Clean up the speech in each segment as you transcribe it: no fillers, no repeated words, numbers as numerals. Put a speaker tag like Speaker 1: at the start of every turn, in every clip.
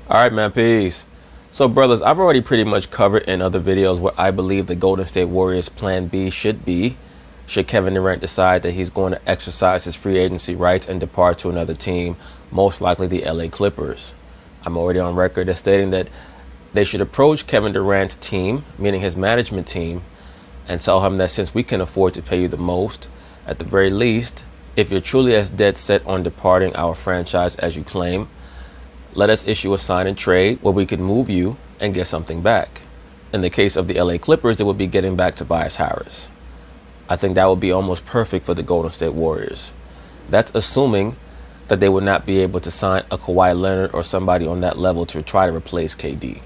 Speaker 1: All right, man, peace. So, brothers, I've already pretty much covered in other videos what I believe the Golden State Warriors' plan B should be should Kevin Durant decide that he's going to exercise his free agency rights and depart to another team, most likely the LA Clippers. I'm already on record as stating that they should approach Kevin Durant's team, meaning his management team, and tell him that since we can afford to pay you the most, at the very least, if you're truly as dead set on departing our franchise as you claim, let us issue a sign and trade where we could move you and get something back. In the case of the LA Clippers, it would be getting back Tobias Harris. I think that would be almost perfect for the Golden State Warriors. That's assuming that they would not be able to sign a Kawhi Leonard or somebody on that level to try to replace KD.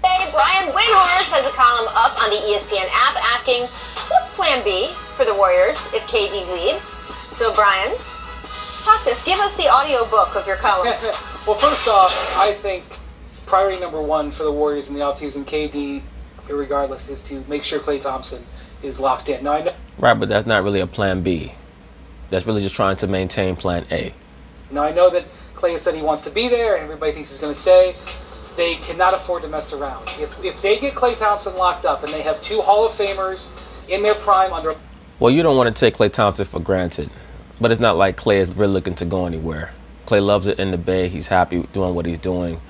Speaker 2: Hey, Brian Windhorst has a column up on the ESPN app asking, what's plan B for the Warriors if KD leaves? So, Brian, talk to us. Give us the audio book of your column.
Speaker 3: Well, first off, I think priority number one for the Warriors in the offseason, KD, irregardless, is to make sure Klay Thompson is locked in. Now, I know,
Speaker 1: Right, but that's not really a plan B. That's really just trying to maintain plan A.
Speaker 3: Now, I know that Klay has said he wants to be there and everybody thinks he's going to stay. They cannot afford to mess around. If they get Klay Thompson locked up and they have two Hall of Famers in their prime under...
Speaker 1: Well, you don't want to take Klay Thompson for granted, but it's not like Klay is really looking to go anywhere. Klay loves it in the Bay. He's happy doing what he's doing,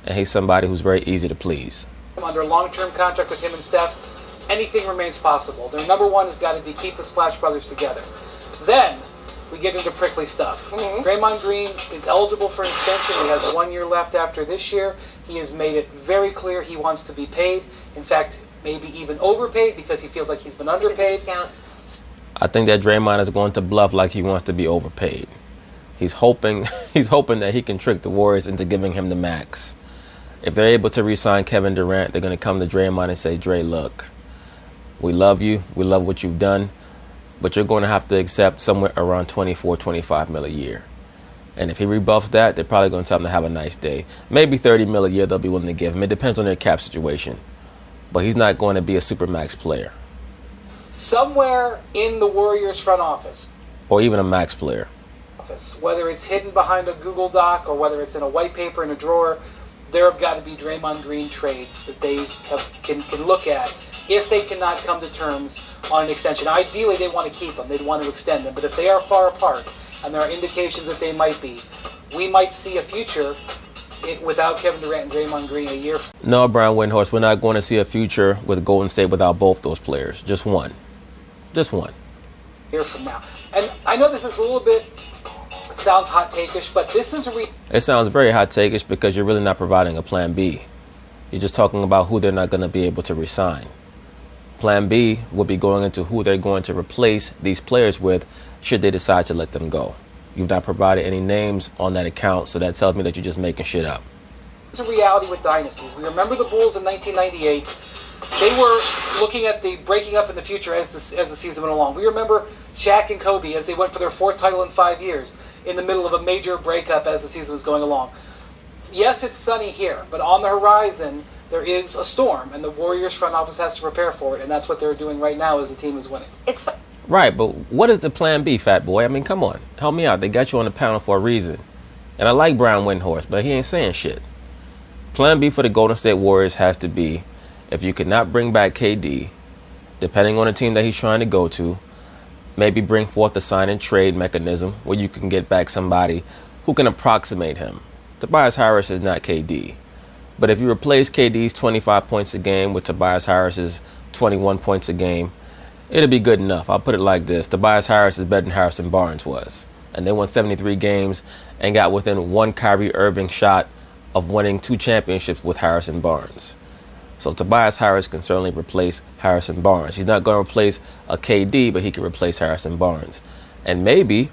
Speaker 1: and he's somebody who's very easy to please.
Speaker 3: Under a long-term contract with him and Steph, anything remains possible. Their number one has got to be keep the Splash Brothers together. Then we get into prickly stuff. Draymond Green is eligible for an extension. He has 1 year left after this year. He has made it very clear he wants to be paid. In fact, maybe even overpaid because he feels like he's been underpaid.
Speaker 1: I think that Draymond is going to bluff like he wants to be overpaid. He's hoping that he can trick the Warriors into giving him the max. If they're able to re-sign Kevin Durant, they're going to come to Draymond and say, Dre, look, we love you. We love what you've done. But you're going to have to accept somewhere around $24, $25 million a year. And if he rebuffs that, they're probably going to tell him to have a nice day. Maybe $30 million a year they'll be willing to give him. It depends on their cap situation. But he's not going to be a supermax player.
Speaker 3: Somewhere in the Warriors front office.
Speaker 1: Or even a max player.
Speaker 3: Whether it's hidden behind a Google Doc or whether it's in a white paper in a drawer, there have got to be Draymond Green trades that they can look at if they cannot come to terms on an extension. Ideally, they want to keep them. They'd want to extend them. But if they are far apart, and there are indications that they might be, we might see a future without Kevin Durant and Draymond Green a year from now.
Speaker 1: No, Brian Windhorst, we're not going to see a future with Golden State without both those players. Just one. Just one.
Speaker 3: Year from now. And I know this is a little bit, it sounds hot take-ish, but this is
Speaker 1: It sounds very hot take-ish because you're really not providing a plan B. You're just talking about who they're not going to be able to resign. Plan B would be going into who they're going to replace these players with should they decide to let them go. You've not provided any names on that account, so that tells me that you're just making shit up.
Speaker 3: It's a reality with dynasties. We remember the Bulls in 1998. They were looking at the breaking up in the future as the season went along. We remember Shaq and Kobe as they went for their fourth title in 5 years in the middle of a major breakup as the season was going along. Yes, it's sunny here, but on the horizon there is a storm, and the Warriors front office has to prepare for it, and that's what they're doing right now as the team is winning.
Speaker 1: Right, but what is the plan B, fat boy? I mean, come on. Help me out. They got you on the panel for a reason. And I like Brian Windhorst, but he ain't saying shit. Plan B for the Golden State Warriors has to be, if you could not bring back KD, depending on the team that he's trying to go to, maybe bring forth a sign and trade mechanism where you can get back somebody who can approximate him. Tobias Harris is not KD. But if you replace KD's 25 points a game with Tobias Harris's 21 points a game, it'll be good enough. I'll put it like this. Tobias Harris is better than Harrison Barnes was. And they won 73 games and got within one Kyrie Irving shot of winning 2 championships with Harrison Barnes. So Tobias Harris can certainly replace Harrison Barnes. He's not going to replace a KD, but he can replace Harrison Barnes. And maybe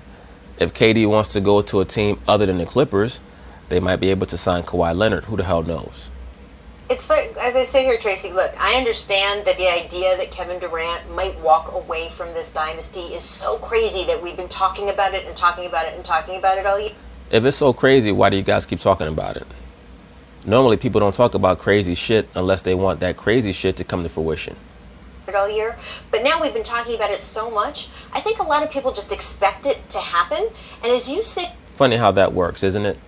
Speaker 1: if KD wants to go to a team other than the Clippers, they might be able to sign Kawhi Leonard. Who the hell knows?
Speaker 2: It's as I say here, Tracy, look, I understand that the idea that Kevin Durant might walk away from this dynasty is so crazy that we've been talking about it and talking about it and talking about it all year.
Speaker 1: If it's so crazy, why do you guys keep talking about it? Normally, people don't talk about crazy shit unless they want that crazy shit to come to fruition.
Speaker 2: All year, but now we've been talking about it so much, I think a lot of people just expect it to happen. And as you say...
Speaker 1: Funny how that works, isn't it?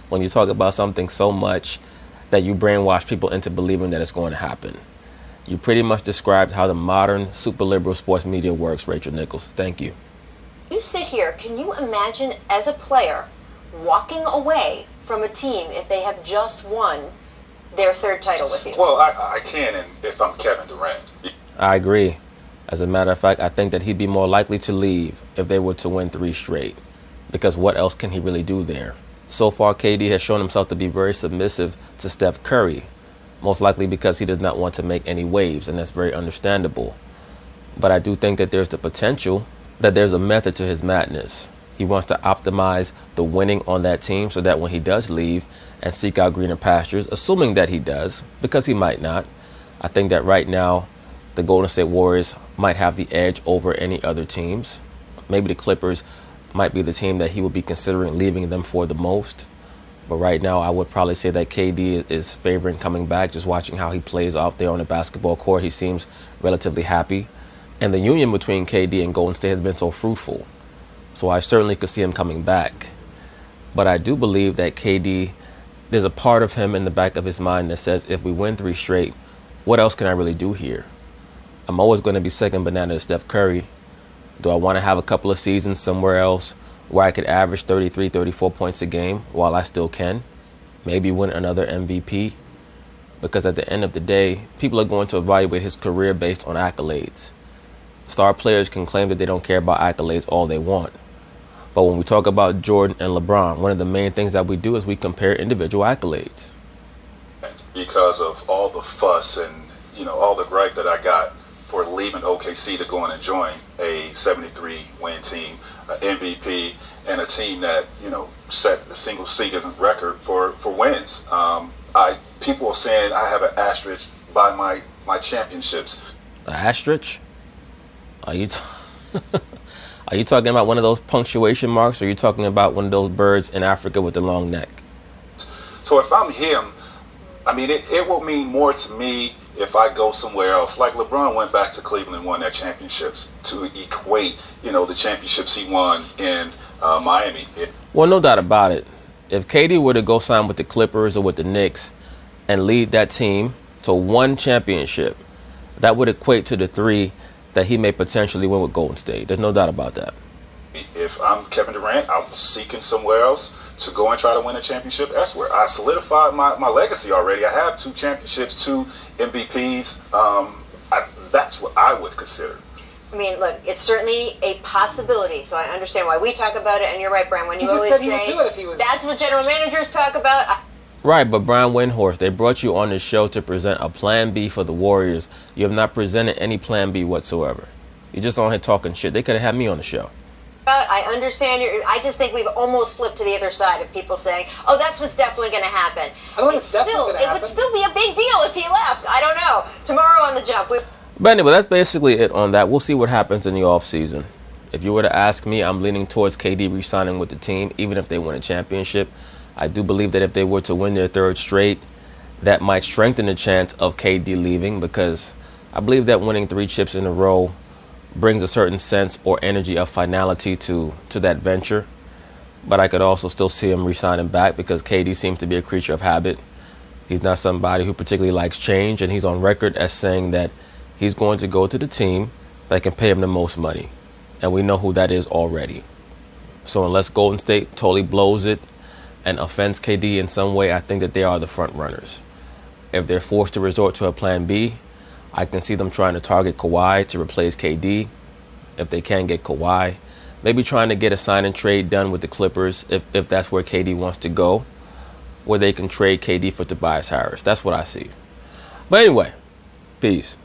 Speaker 1: when you talk about something so much that you brainwash people into believing that it's going to happen. You pretty much described how the modern super liberal sports media works, Rachel Nichols. Thank you.
Speaker 2: You sit here, can you imagine as a player walking away from a team if they have just won their third title with you?
Speaker 4: Well, I can, and if I'm Kevin Durant.
Speaker 1: I agree. As a matter of fact, I think that he'd be more likely to leave if they were to win 3 straight. Because what else can he really do there? So far, KD has shown himself to be very submissive to Steph Curry. Most likely because he does not want to make any waves, and that's very understandable. But I do think that there's the potential that there's a method to his madness. He wants to optimize the winning on that team so that when he does leave and seek out greener pastures, assuming that he does, because he might not, I think that right now the Golden State Warriors might have the edge over any other teams. Maybe the Clippers might be the team that he would be considering leaving them for the most. But right now, I would probably say that KD is favoring coming back. Just watching how he plays out there on the basketball court, he seems relatively happy. And the union between KD and Golden State has been so fruitful. So I certainly could see him coming back. But I do believe that KD, there's a part of him in the back of his mind that says, if we win 3 straight, what else can I really do here? I'm always going to be second banana to Steph Curry. Do I want to have a couple of seasons somewhere else where I could average 33, 34 points a game while I still can? Maybe win another MVP? Because at the end of the day, people are going to evaluate his career based on accolades. Star players can claim that they don't care about accolades all they want. But when we talk about Jordan and LeBron, one of the main things that we do is we compare individual accolades.
Speaker 4: Because of all the fuss and, all the gripe that I got for leaving OKC to go and join a 73-win team, an MVP, and a team that, set the single season record for wins. People are saying I have an asterisk by my championships.
Speaker 1: An asterisk? Are you talking about one of those punctuation marks, or are you talking about one of those birds in Africa with the long neck?
Speaker 4: So if I'm him, it will mean more to me if I go somewhere else. Like LeBron went back to Cleveland and won their championships to equate, the championships he won in Miami.
Speaker 1: Well, no doubt about it. If KD were to go sign with the Clippers or with the Knicks and lead that team to 1 championship, that would equate to the 3 that he may potentially win with Golden State. There's no doubt about that.
Speaker 4: If I'm Kevin Durant, I'm seeking somewhere else to go and try to win a championship elsewhere. I solidified my legacy already. I have 2 championships, 2 MVPs. That's what I would consider.
Speaker 2: Look, it's certainly a possibility, so I understand why we talk about it, and you're right, Brian, when you always
Speaker 3: said he
Speaker 2: say
Speaker 3: would do it if he was...
Speaker 2: that's what general managers talk about.
Speaker 1: Right, but Brian Windhorst, they brought you on the show to present a plan B for the Warriors. You have not presented any plan B whatsoever. You're just on here talking shit. They could have had me on the show.
Speaker 2: I understand. I just think we've almost flipped to the other side of people saying, oh, that's what's definitely going to happen.
Speaker 3: I don't think it's definitely going to happen.
Speaker 2: It would still be a big deal if he left. I don't know. Tomorrow on The Jump.
Speaker 1: But anyway, that's basically it on that. We'll see what happens in the offseason. If you were to ask me, I'm leaning towards KD re-signing with the team, even if they win a championship. I do believe that if they were to win their 3rd straight, that might strengthen the chance of KD leaving, because I believe that winning 3 chips in a row brings a certain sense or energy of finality to that venture. But I could also still see him re-signing back, because KD seems to be a creature of habit. He's not somebody who particularly likes change, and he's on record as saying that he's going to go to the team that can pay him the most money. And we know who that is already. So unless Golden State totally blows it and offends KD in some way, I think that they are the front runners. If they're forced to resort to a plan B, I can see them trying to target Kawhi to replace KD. If they can't get Kawhi, maybe trying to get a sign and trade done with the Clippers if that's where KD wants to go, where they can trade KD for Tobias Harris. That's what I see. But anyway, peace.